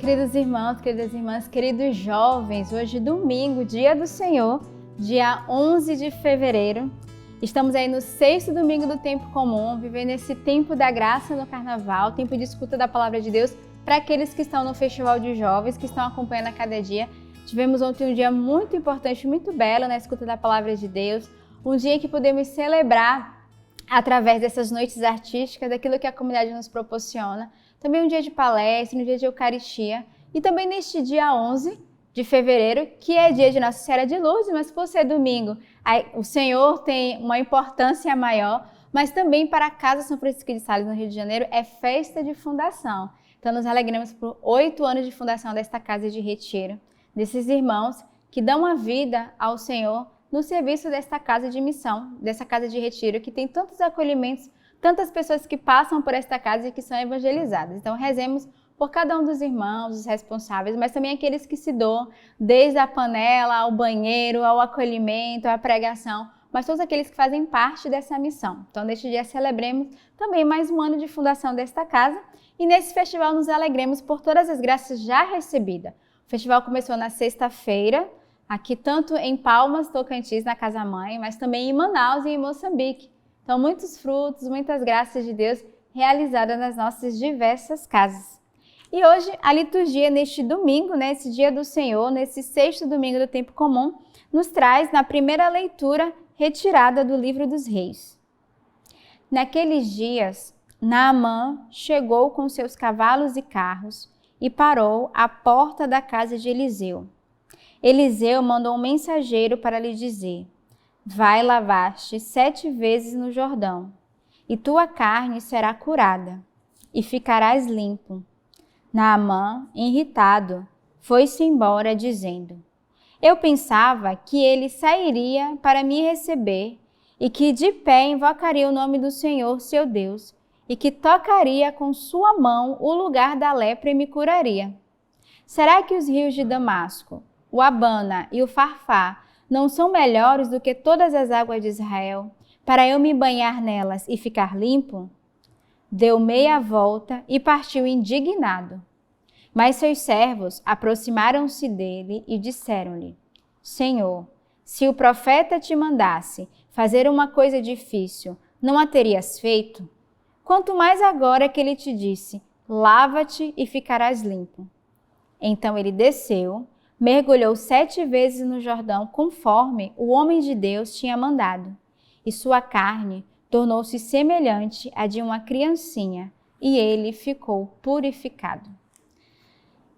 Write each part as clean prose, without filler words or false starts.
Queridos irmãos, queridas irmãs, queridos jovens, hoje domingo, dia do Senhor, dia 11 de fevereiro. Estamos aí no sexto domingo do tempo comum, vivendo esse tempo da graça no carnaval, tempo de escuta da palavra de Deus para aqueles que estão no festival de jovens, que estão acompanhando a cada dia. Tivemos ontem um dia muito importante, muito belo na escuta da palavra de Deus, um dia em que podemos celebrar através dessas noites artísticas, daquilo que a comunidade nos proporciona. Também um dia de palestra, um dia de Eucaristia. E também neste dia 11 de fevereiro, que é dia de Nossa Senhora de Lourdes, mas por ser domingo, o Senhor tem uma importância maior, mas também para a Casa São Francisco de Sales, no Rio de Janeiro, é festa de fundação. Então nos alegramos por 8 anos de fundação desta Casa de Retiro, desses irmãos que dão a vida ao Senhor no serviço desta casa de missão, dessa casa de retiro, que tem tantos acolhimentos, tantas pessoas que passam por esta casa e que são evangelizadas. Então, rezemos por cada um dos irmãos, os responsáveis, mas também aqueles que se doam, desde a panela, ao banheiro, ao acolhimento, à pregação, mas todos aqueles que fazem parte dessa missão. Então, neste dia, celebremos também mais um ano de fundação desta casa e nesse festival nos alegremos por todas as graças já recebidas. O festival começou na sexta-feira, aqui tanto em Palmas, Tocantins, na Casa Mãe, mas também em Manaus e em Moçambique. Então, muitos frutos, muitas graças de Deus realizadas nas nossas diversas casas. E hoje, a liturgia, neste domingo, nesse dia do Senhor, nesse sexto domingo do tempo comum, nos traz, na primeira leitura, retirada do livro dos Reis. Naqueles dias, Naamã chegou com seus cavalos e carros e parou à porta da casa de Eliseu. Eliseu mandou um mensageiro para lhe dizer: vai lavar-te 7 vezes no Jordão, e tua carne será curada, e ficarás limpo. Naamã, irritado, foi-se embora, dizendo: eu pensava que ele sairia para me receber, e que de pé invocaria o nome do Senhor, seu Deus, e que tocaria com sua mão o lugar da lepra e me curaria. Será que os rios de Damasco, o Abana e o Farfá não são melhores do que todas as águas de Israel, para eu me banhar nelas e ficar limpo? Deu meia volta e partiu indignado. Mas seus servos aproximaram-se dele e disseram-lhe: Senhor, se o profeta te mandasse fazer uma coisa difícil, não a terias feito? Quanto mais agora que ele te disse: lava-te e ficarás limpo. Então ele desceu, mergulhou 7 vezes no Jordão, conforme o homem de Deus tinha mandado, e sua carne tornou-se semelhante à de uma criancinha, e ele ficou purificado.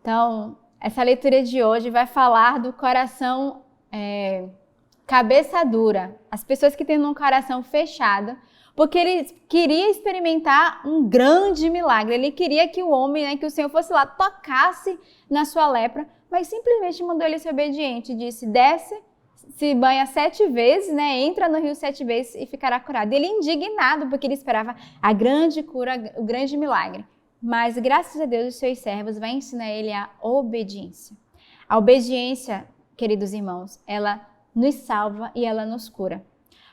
Então, essa leitura de hoje vai falar do coração cabeça dura, as pessoas que têm um coração fechado, porque ele queria experimentar um grande milagre, ele queria que o homem, que o Senhor fosse lá, tocasse na sua lepra, mas simplesmente mandou ele ser obediente, disse: desce, se banha 7 vezes, entra no rio 7 vezes e ficará curado. Ele indignado, porque ele esperava a grande cura, o grande milagre. Mas graças a Deus os seus servos vai ensinar ele a obediência. A obediência, queridos irmãos, ela nos salva e ela nos cura.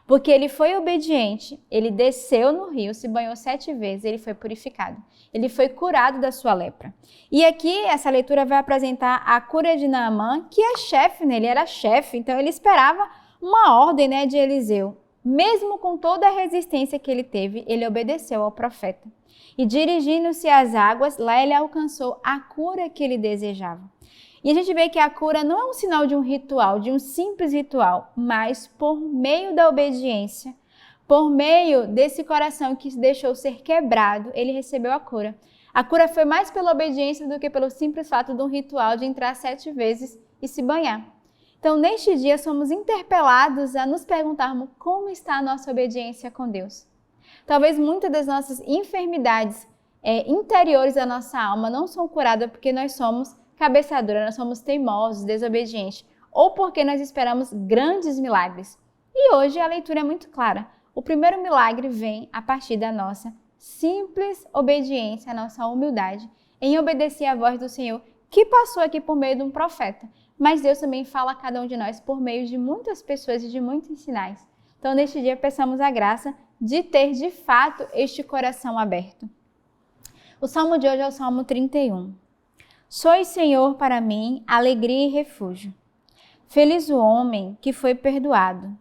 Porque ele foi obediente, ele desceu no rio, se banhou 7 vezes, ele foi purificado. Ele foi curado da sua lepra. E aqui essa leitura vai apresentar a cura de Naamã, que é chefe, ele era chefe, então ele esperava uma ordem de Eliseu. Mesmo com toda a resistência que ele teve, ele obedeceu ao profeta. E dirigindo-se às águas, lá ele alcançou a cura que ele desejava. E a gente vê que a cura não é um sinal de um ritual, de um simples ritual, mas por meio da obediência, por meio desse coração que se deixou ser quebrado, ele recebeu a cura. A cura foi mais pela obediência do que pelo simples fato de um ritual de entrar 7 vezes e se banhar. Então, neste dia, somos interpelados a nos perguntarmos como está a nossa obediência com Deus. Talvez muitas das nossas enfermidades interiores da nossa alma não são curadas porque nós somos cabeça dura, nós somos teimosos, desobedientes, ou porque nós esperamos grandes milagres. E hoje a leitura é muito clara. O primeiro milagre vem a partir da nossa simples obediência, a nossa humildade, em obedecer à voz do Senhor, que passou aqui por meio de um profeta. Mas Deus também fala a cada um de nós por meio de muitas pessoas e de muitos sinais. Então, neste dia, peçamos a graça de ter, de fato, este coração aberto. O salmo de hoje é o Salmo 31. Sois, Senhor, para mim, alegria e refúgio. Feliz o homem que foi perdoado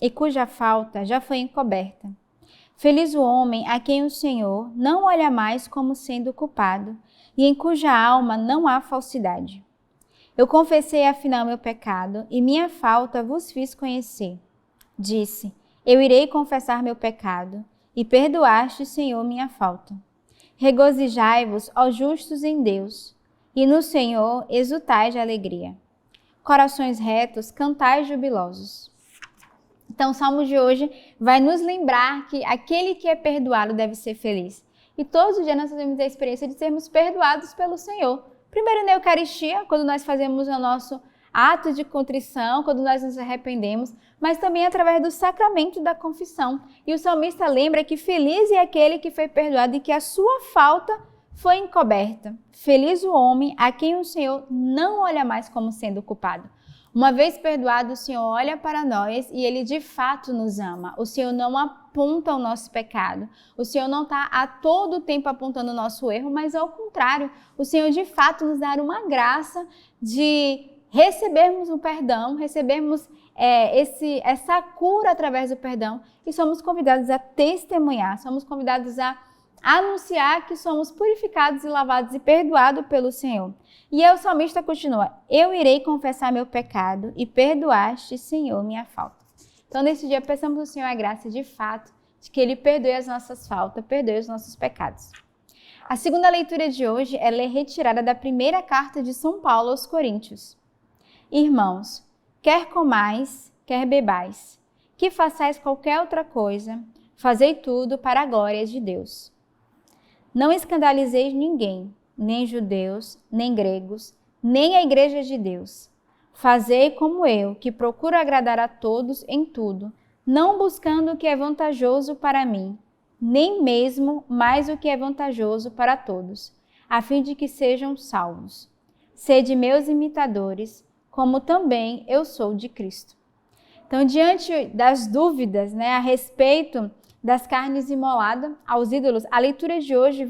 e cuja falta já foi encoberta. Feliz o homem a quem o Senhor não olha mais como sendo culpado e em cuja alma não há falsidade. Eu confessei afinal meu pecado e minha falta vos fiz conhecer. Disse, eu irei confessar meu pecado e perdoaste, Senhor, minha falta. Regozijai-vos, ó justos em Deus, e no Senhor exultai de alegria. Corações retos, cantai jubilosos. Então, o Salmo de hoje vai nos lembrar que aquele que é perdoado deve ser feliz. E todos os dias nós temos a experiência de sermos perdoados pelo Senhor. Primeiro na Eucaristia, quando nós fazemos o nosso ato de contrição, quando nós nos arrependemos, mas também através do sacramento da confissão. E o salmista lembra que feliz é aquele que foi perdoado e que a sua falta foi encoberta. Feliz o homem a quem o Senhor não olha mais como sendo culpado. Uma vez perdoado, o Senhor olha para nós e Ele de fato nos ama. O Senhor não aponta o nosso pecado. O Senhor não está a todo tempo apontando o nosso erro, mas ao contrário, o Senhor de fato nos dá uma graça de recebermos o perdão, recebermos essa cura através do perdão e somos convidados a testemunhar, somos convidados a anunciar que somos purificados e lavados e perdoados pelo Senhor. E aí o salmista continua, eu irei confessar meu pecado e perdoaste, Senhor, minha falta. Então nesse dia peçamos ao Senhor a graça de fato, de que Ele perdoe as nossas faltas, perdoe os nossos pecados. A segunda leitura de hoje ela é retirada da primeira carta de São Paulo aos Coríntios. Irmãos, quer comais, quer bebais, que façais qualquer outra coisa, fazei tudo para a glória de Deus. Não escandalizeis ninguém, nem judeus, nem gregos, nem a igreja de Deus. Fazei como eu, que procuro agradar a todos em tudo, não buscando o que é vantajoso para mim, nem mesmo mais o que é vantajoso para todos, a fim de que sejam salvos. Sede meus imitadores, como também eu sou de Cristo. Então, diante das dúvidas, a respeito das carnes imoladas aos ídolos, a leitura de hoje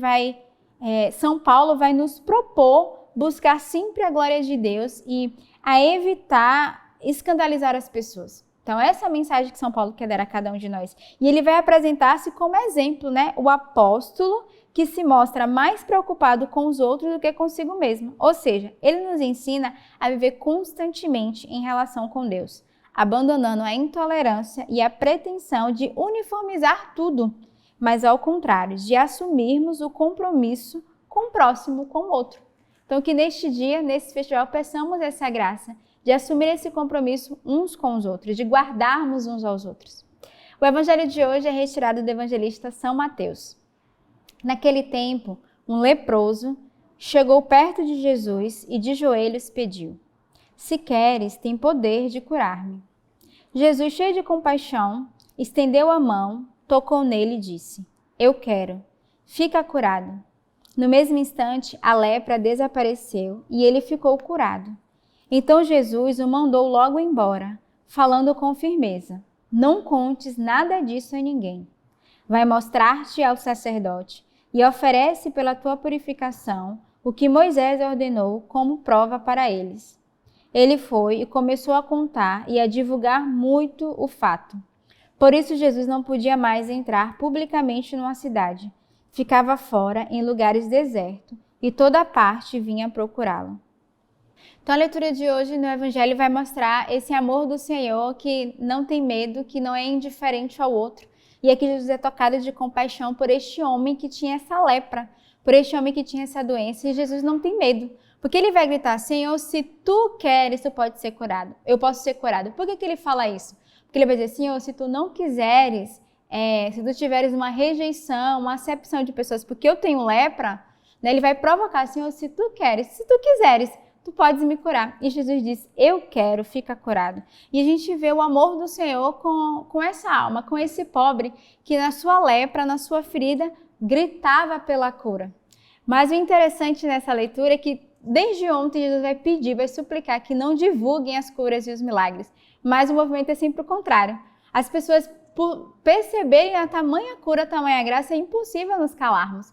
São Paulo vai nos propor buscar sempre a glória de Deus e a evitar escandalizar as pessoas. Então, essa é a mensagem que São Paulo quer dar a cada um de nós. E ele vai apresentar-se como exemplo, o apóstolo que se mostra mais preocupado com os outros do que consigo mesmo. Ou seja, ele nos ensina a viver constantemente em relação com Deus, abandonando a intolerância e a pretensão de uniformizar tudo, mas ao contrário, de assumirmos o compromisso com o próximo, com o outro. Então que neste dia, nesse festival, peçamos essa graça de assumir esse compromisso uns com os outros, de guardarmos uns aos outros. O evangelho de hoje é retirado do evangelista São Mateus. Naquele tempo, um leproso chegou perto de Jesus e de joelhos pediu: se queres, tem poder de curar-me. Jesus, cheio de compaixão, estendeu a mão, tocou nele e disse: eu quero, fica curado. No mesmo instante, a lepra desapareceu e ele ficou curado. Então Jesus o mandou logo embora, falando com firmeza: não contes nada disso a ninguém. Vai mostrar-te ao sacerdote e oferece pela tua purificação o que Moisés ordenou como prova para eles. Ele foi e começou a contar e a divulgar muito o fato. Por isso Jesus não podia mais entrar publicamente numa cidade. Ficava fora em lugares desertos e toda parte vinha procurá-lo. Então a leitura de hoje no Evangelho vai mostrar esse amor do Senhor que não tem medo, que não é indiferente ao outro. E aqui Jesus é tocado de compaixão por este homem que tinha essa lepra, por este homem que tinha essa doença. E Jesus não tem medo, porque ele vai gritar: Senhor, se tu queres, tu pode ser curado. Eu posso ser curado. Por que ele fala isso? Porque ele vai dizer: Senhor, se tu não quiseres, se tu tiveres uma rejeição, uma acepção de pessoas, porque eu tenho lepra, ele vai provocar: Senhor, se tu queres, se tu quiseres, tu podes me curar. E Jesus diz: eu quero, fica curado. E a gente vê o amor do Senhor com essa alma, com esse pobre que na sua lepra, na sua ferida, gritava pela cura. Mas o interessante nessa leitura é que desde ontem Jesus vai pedir, vai suplicar que não divulguem as curas e os milagres. Mas o movimento é sempre o contrário. As pessoas, por perceberem a tamanha cura, a tamanha graça, é impossível nos calarmos.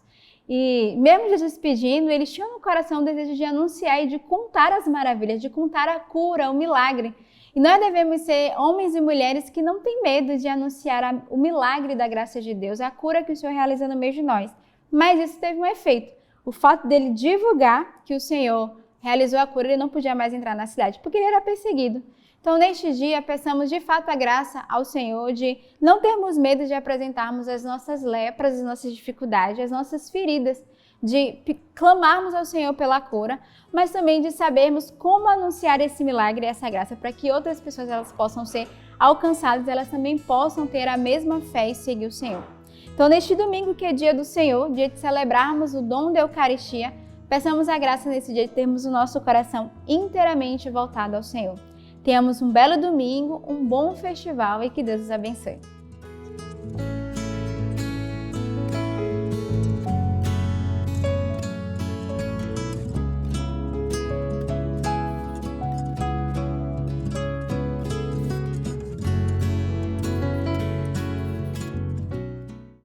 E mesmo Jesus pedindo, eles tinham no coração o desejo de anunciar e de contar as maravilhas, de contar a cura, o milagre. E nós devemos ser homens e mulheres que não têm medo de anunciar o milagre da graça de Deus, a cura que o Senhor realiza no meio de nós. Mas isso teve um efeito. O fato dele divulgar que o Senhor realizou a cura, ele não podia mais entrar na cidade, porque ele era perseguido. Então, neste dia, peçamos de fato a graça ao Senhor de não termos medo de apresentarmos as nossas lepras, as nossas dificuldades, as nossas feridas, de clamarmos ao Senhor pela cura, mas também de sabermos como anunciar esse milagre e essa graça para que outras pessoas elas possam ser alcançadas, elas também possam ter a mesma fé e seguir o Senhor. Então, neste domingo, que é dia do Senhor, dia de celebrarmos o dom da Eucaristia, peçamos a graça nesse dia de termos o nosso coração inteiramente voltado ao Senhor. Tenhamos um belo domingo, um bom festival e que Deus os abençoe.